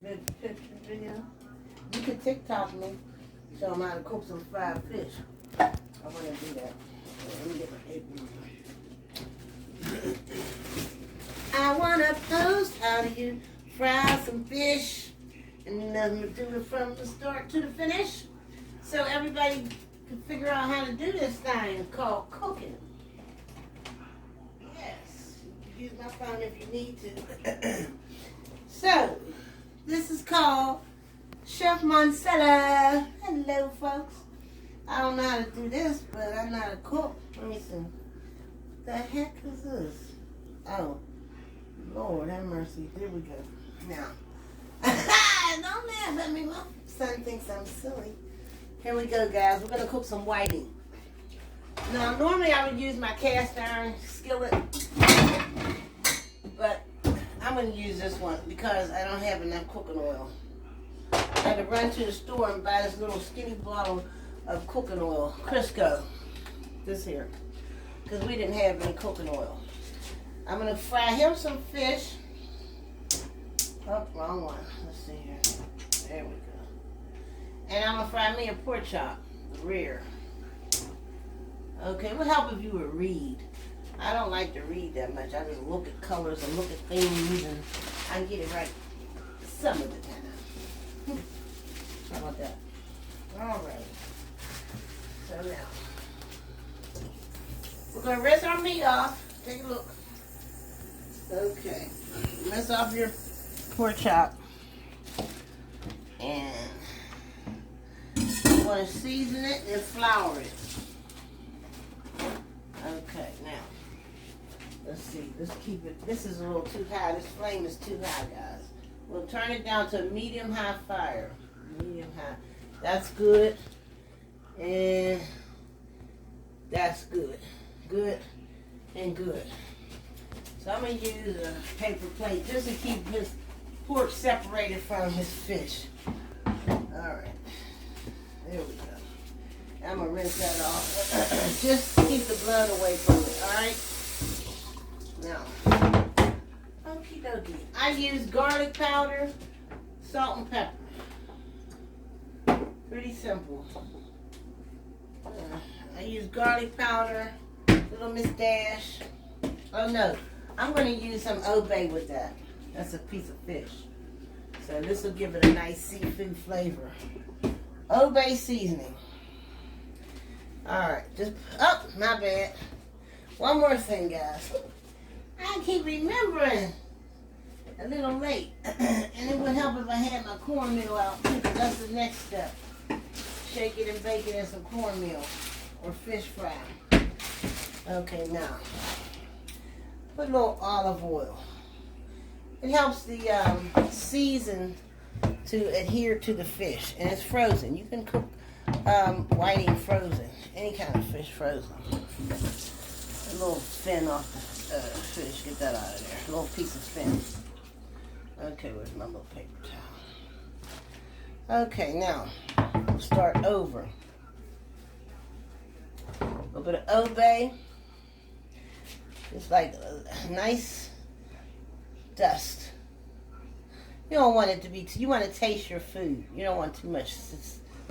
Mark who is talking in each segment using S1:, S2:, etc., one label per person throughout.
S1: picture video. You can TikTok me. Show them how to cook some fried fish. I want to do that. Let me get my apron. I want to post how do you fry some fish. And then do it from the start to the finish. So everybody can figure out how to do this thing called cooking. Yes. You can use my phone if you need to. So, this is called Chef Moncella. Hello, folks. I don't know how to do this, but I know how to cook. Let me see. The heck is this? Oh, Lord have mercy. Here we go. Now, don't laugh at me. My son thinks I'm silly. Here we go, guys. We're going to cook some whiting. Now, normally I would use my cast iron skillet, but I'm going to use this one because I don't have enough cooking oil. I had to run to the store and buy this little skinny bottle of cooking oil, Crisco, this here, because we didn't have any cooking oil. I'm going to fry him some fish. Oh, wrong one. Let's see here. There we go. And I'm going to fry me a pork chop, the rear. Okay, it would help if you would read. I don't like to read that much. I just look at colors and look at things, and I get it right some of the time. How about that? All right. So now, we're going to rinse our meat off. Take a look. Okay. Rinse off your pork chop. And you want to season it and flour it. Okay, now. Let's see. Let's keep it. This is a little too high. This flame is too high, guys. We'll turn it down to a medium-high fire. Medium-high. That's good. And that's good. Good and good. So I'm going to use a paper plate just to keep his pork separated from his fish. Alright. There we go. I'm going to rinse that off. Just keep the blood away from it. Alright? Now, okie dokie. I use garlic powder, salt and pepper. Pretty simple. I use garlic powder, little Miss Dash. Oh no, I'm going to use some Obey with that. That's a piece of fish. So this will give it a nice seafood flavor. Obey seasoning. Alright, just, oh, my bad. One more thing, guys. I keep remembering a little late. And it would help if I had my cornmeal out too, because that's the next step. Shake it and bake it in some cornmeal or fish fry. Okay, now, put a little olive oil. It helps the season to adhere to the fish, and it's frozen. You can cook whiting frozen, any kind of fish frozen. A little fin off the fish, get that out of there. A little piece of fin. Okay, where's my little paper towel? Okay, now, we'll start over. A little bit of Obey. Just like a nice dust. You don't want it to be, you want to taste your food. You don't want too much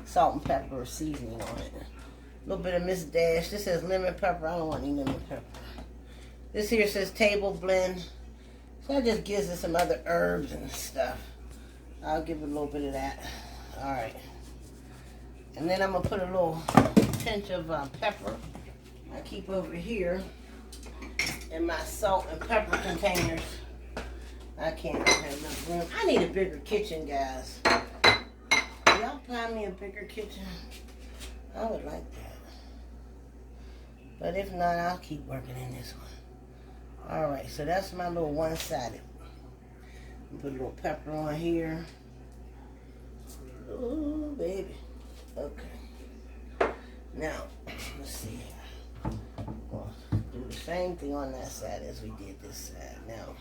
S1: salt and pepper or seasoning on it. A little bit of Miss Dash. This says lemon pepper. I don't want any lemon pepper. This here says table blend. So that just gives it some other herbs and stuff. I'll give it a little bit of that. Alright. And then I'm going to put a little pinch of pepper. I keep over here in my salt and pepper containers. I can't have enough room. I need a bigger kitchen, guys. Y'all find me a bigger kitchen? I would like that. But if not, I'll keep working in this one. Alright, so that's my little one-sided. Put a little pepper on here. Ooh, baby. Okay. Now, let's see. We'll do the same thing on that side as we did this side. Now,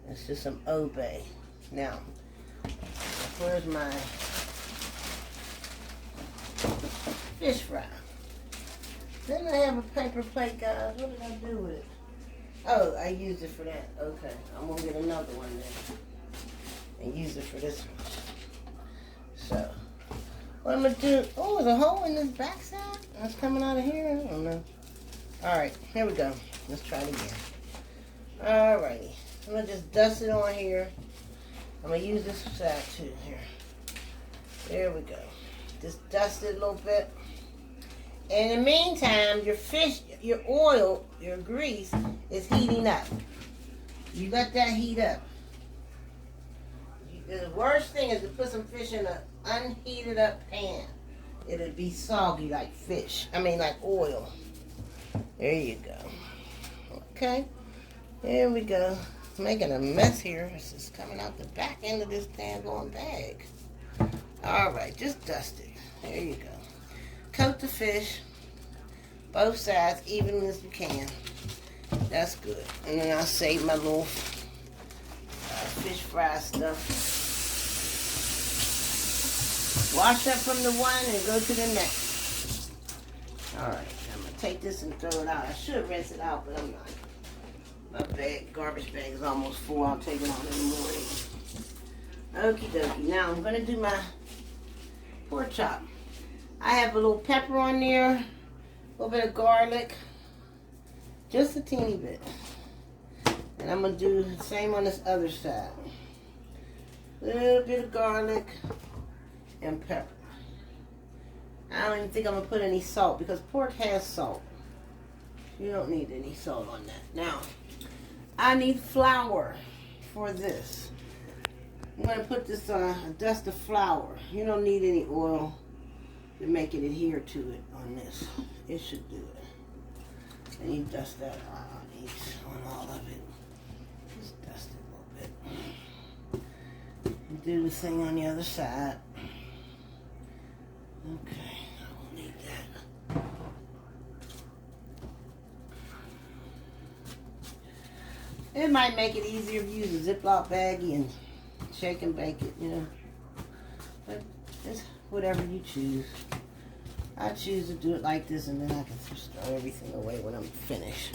S1: it's just some Obey. Now, where's my fish fry? Didn't I have a paper plate, guys? What did I do with it? Oh, I used it for that. Okay, I'm going to get another one then. and use it for this one. So, what I'm going to do, oh, there's a hole in this backside? That's coming out of here? I don't know. Alright, here we go. Let's try it again. Alrighty. I'm going to just dust it on here. I'm going to use this side too. Here. There we go. Just dust it a little bit. In the meantime, your fish, your oil, your grease is heating up. You let that heat up. The worst thing is to put some fish in an unheated up pan. It'll be soggy like fish. I mean like oil. There you go. Okay. There we go. Making a mess here. This is coming out the back end of this daggone bag. Alright, just dust it. There you go. Coat the fish, both sides, even as you can. That's good. And then I'll save my little fish fry stuff. Wash up from the one and go to the next. Alright, I'm going to take this and throw it out. I should rinse it out, but I'm not. My garbage bag is almost full. I'll take it out in the morning. Okie dokie. Now I'm going to do my pork chop. I have a little pepper on there, a little bit of garlic, just a teeny bit. And I'm going to do the same on this other side. A little bit of garlic and pepper. I don't even think I'm going to put any salt because pork has salt. You don't need any salt on that. Now, I need flour for this. I'm going to put this a dust of flour. You don't need any oil to make it adhere to it on this. It should do it. And you dust that on all of it. Just dust it a little bit. Do the thing on the other side. Okay, I won't need that. It might make it easier if you use a Ziploc baggie and shake and bake it, you know. But it's whatever you choose. I choose to do it like this, and then I can just throw everything away when I'm finished.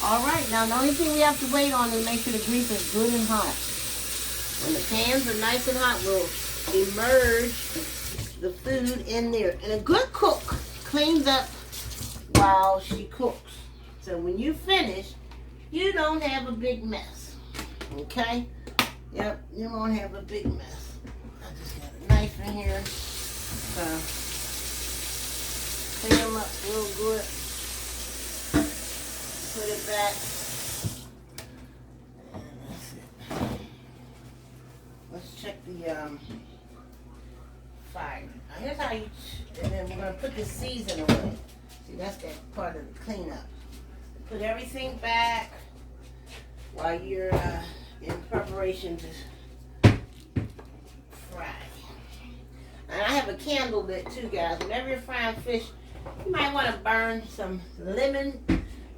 S1: Alright, now the only thing we have to wait on is make sure the grease is good and hot. When the pans are nice and hot, we'll immerse the food in there. And a good cook cleans up while she cooks. So when you finish, you don't have a big mess. Okay? Yep, you won't have a big mess. I just got a knife in here. Clean them up real good. Put it back. And that's it. Let's check the fire. Now here's how you, and then we're going to put the season away. See, that's that part of the cleanup. Put everything back while you're in preparation to fry. And I have a candle lit too, guys. Whenever you're frying fish, you might want to burn some lemon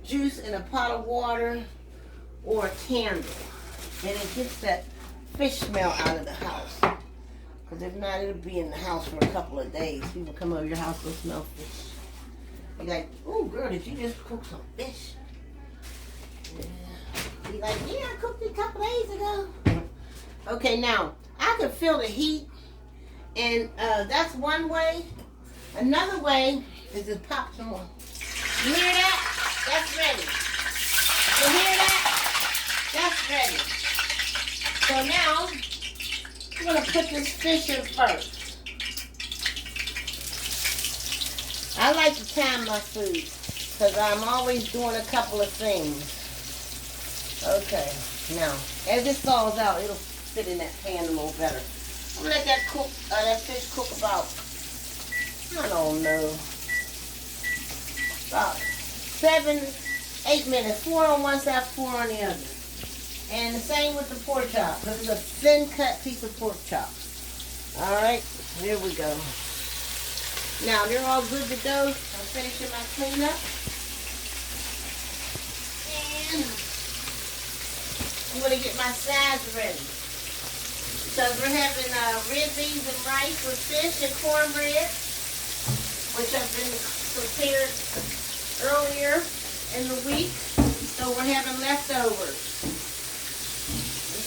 S1: juice in a pot of water or a candle. And it gets that fish smell out of the house. Because if not, it'll be in the house for a couple of days. People come over your house, they'll smell fish. You're like, oh girl, did you just cook some fish? Yeah. Be like, yeah, I cooked it a couple days ago. Okay, now, I can feel the heat. And that's one way. Another way is to pop some more. You hear that? That's ready. You hear that? That's ready. So now, I'm going to put this fish in first. I like to time my food because I'm always doing a couple of things. Okay, now, as it thaws out, it'll fit in that pan a little better. I'm going to let that cook, that fish cook about, I don't know, about 7-8 minutes. 4 on one side, 4 on the other. And the same with the pork chop, because it's a thin cut piece of pork chop. Alright, here we go. Now, they're all good to go. I'm finishing my cleanup. And I'm going to get my sides ready. Because we're having red beans and rice with fish and cornbread, which have been prepared earlier in the week. So we're having leftovers.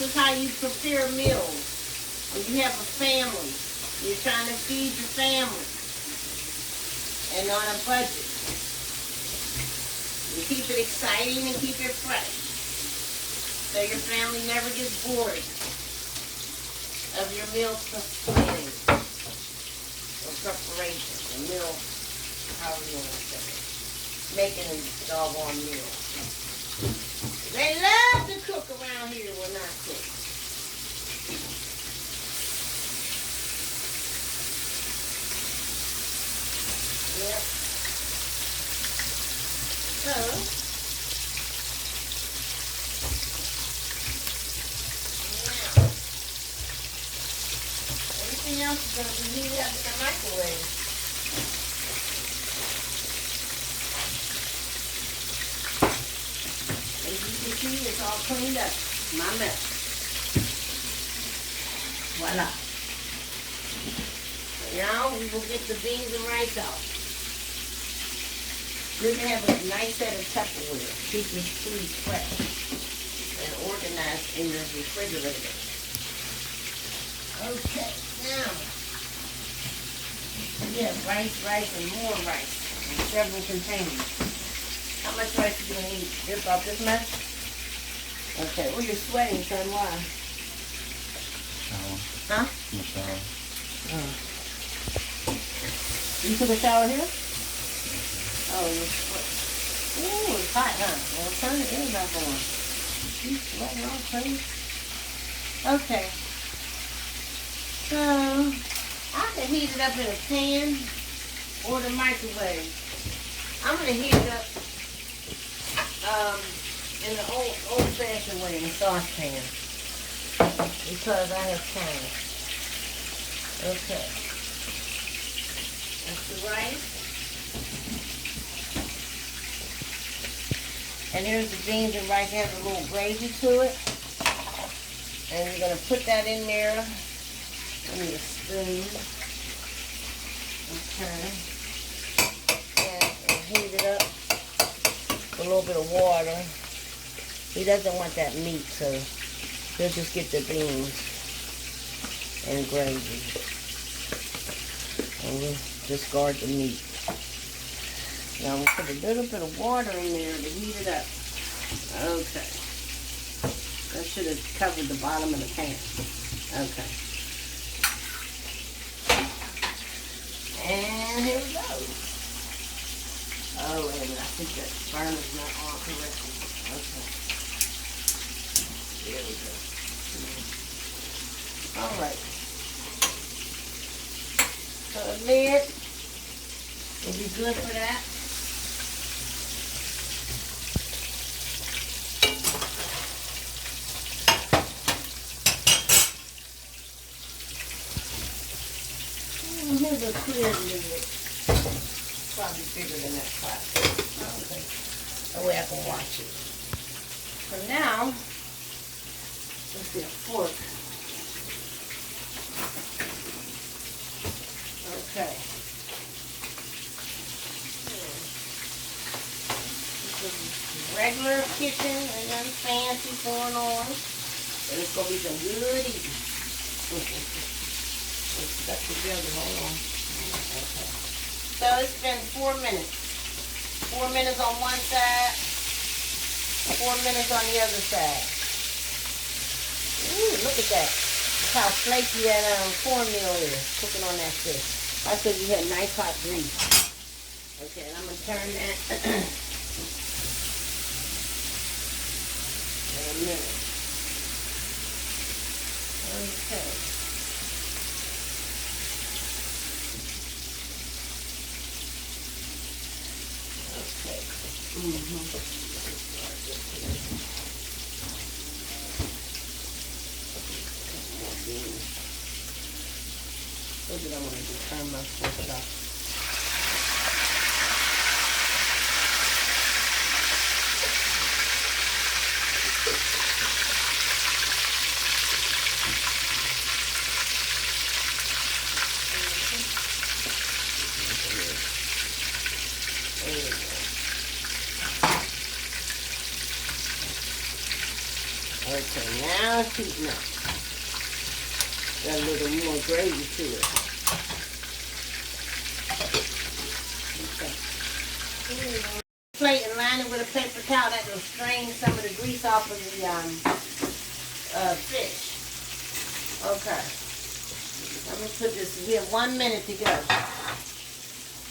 S1: is how you prepare meals. When you have a family, you're trying to feed your family, and on a budget. You keep it exciting and keep it fresh, so your family never gets bored of your meal planning or preparation, the meal, however you want to say it, making a doggone meal. They love to cook around here when I cook. Yep. So, now, everything else is going to be heated up in the microwave. As you can see, it's all cleaned up. My mess. Voila. So now we will get the beans and rice out. Good to have a nice set of Tupperware. Keep your food fresh and organized in your refrigerator. Okay, now we have rice, and more rice in several containers. How much rice are you going to eat? Just about this much? Okay, well, you're sweating, son. Why?
S2: Shower.
S1: Huh?
S2: In the shower.
S1: Oh. You took a shower here? Oh, you're sweating. Ooh, it's hot, huh? Well, turn the air back on. You sweating all crazy. Okay. So, I can heat it up in a pan or the microwave. I'm going to heat it up in the old-fashioned way, in a saucepan, because I have time. Okay. That's the rice. And here's the beans and rice. It has a little gravy to it. And you're going to put that in there. I need a spoon. Okay. And heat it up with a little bit of water. He doesn't want that meat, so he'll just get the beans and gravy. And we'll discard the meat. Now we'll put a little bit of water in there to heat it up. Okay. That should have covered the bottom of the pan. Okay. And here we go. Oh, wait a minute. I think that burner's not on correctly. Okay. There we go. All right. So the lid will be good for that. Here's a clear lid. Probably bigger than that pot. Okay. That way I can watch it. So now, let's get a fork. Okay. This is regular kitchen, ain't nothing fancy going on. But it's going to be some good eating. It's stuck together, hold on. Okay. So it's been 4 minutes. 4 minutes on one side, 4 minutes on the other side. Ooh, look at that. Look how flaky that cornmeal is, cooking on that fish. I said you had nice hot grease. Okay, and I'm going to turn that in a minute. Okay. What did I want to do? Turn my fork off. Okay, now it's heating up. Got a little more gravy to it. Okay. Plate and line it with a paper towel that will strain some of the grease off of the fish. Okay. Let me put this. We have 1 minute to go.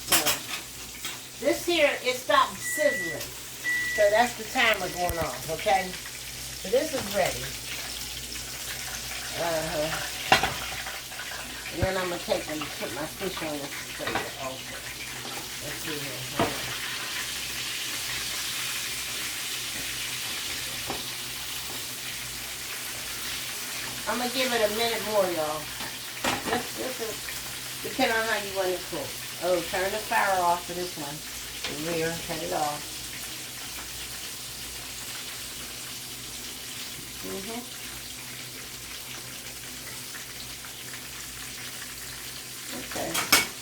S1: So this here, it stopped sizzling. So that's the timer going off. Okay. So this is ready. And then I'm gonna take and put my fish on this plate also. Let's see here. I'm going to give it a minute more, y'all. This is depending on how you want it cooked. Oh, turn the fire off for this one. The rear, cut it off. Okay,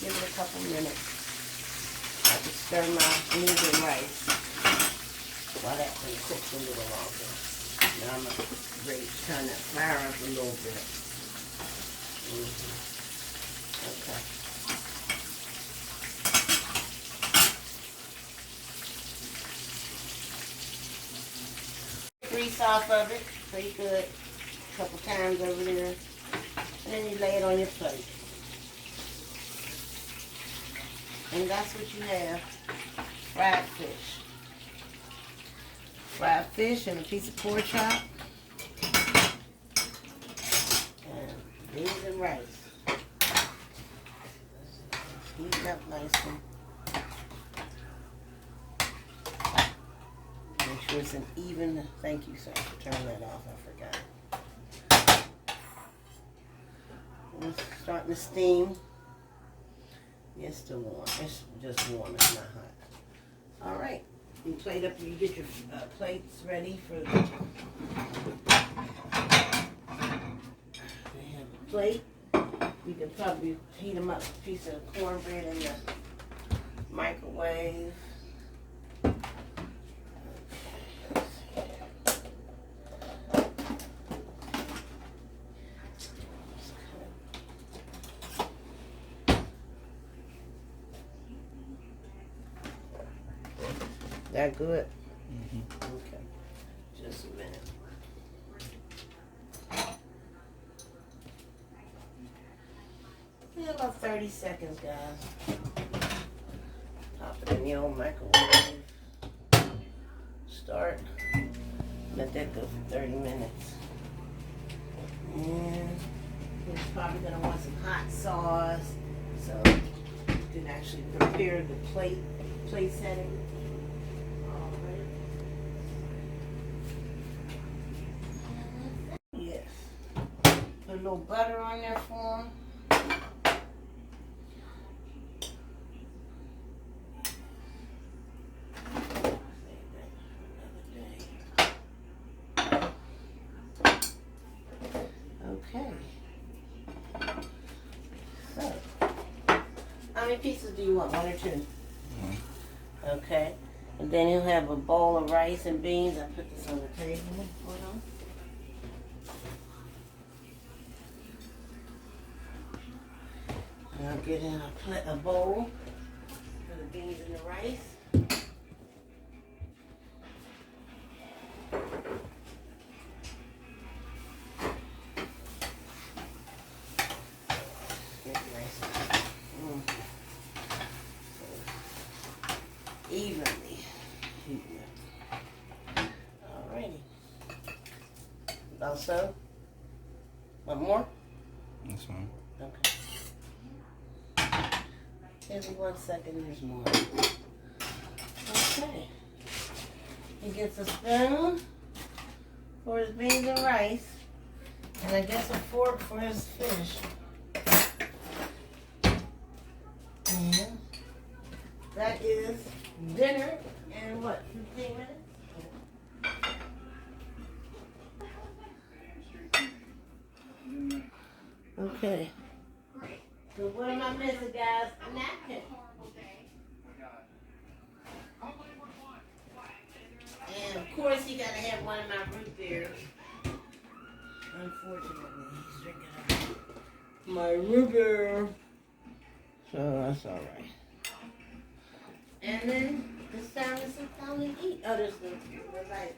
S1: give it a couple minutes. I can stir my beans and rice while that one cooks a little longer. Now I'm going to turn that fire up a little bit. Okay. Grease off of it, pretty good. A couple times over there. And then you lay it on your plate. And that's what you have. Fried fish. Fried fish and a piece of pork chop. And beans and rice. Heat up nicely. Make sure it's an even. Thank you, sir, for turning that off. I forgot. It's starting to steam. It's still warm. It's just warm. It's not hot. All right. You plate up. You get your plates ready for. They have a plate. You can probably heat them up. A piece of cornbread in the microwave. That good? Okay. Just a minute. Yeah, about 30 seconds, guys. Pop it in the old microwave. Start. Let that go for 30 minutes. And you're probably going to want some hot sauce. So you can actually prepare the plate setting. Yes. Put a little butter on there for them. Okay. So, how many pieces do you want? 1 or 2? Okay. And then you'll have a bowl of rice and beans. I put this on the table. Hold on. And I'll get in a bowl for the beans and the rice. Get rice evenly. Alrighty. Also, one more?
S2: This one.
S1: Okay. Give me 1 second, there's more. Okay. He gets a spoon for his beans and rice, and I guess a fork for his fish. And that is dinner in what, 15 minutes? Okay. So what am I missing, guys? A napkin. And of course you gotta have one of my root beers. Unfortunately, he's drinking my root beer. So that's all right. And then it's time to sit down and eat. Oh, there's the light.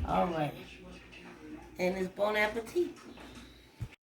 S1: All right. And it's bon appetit.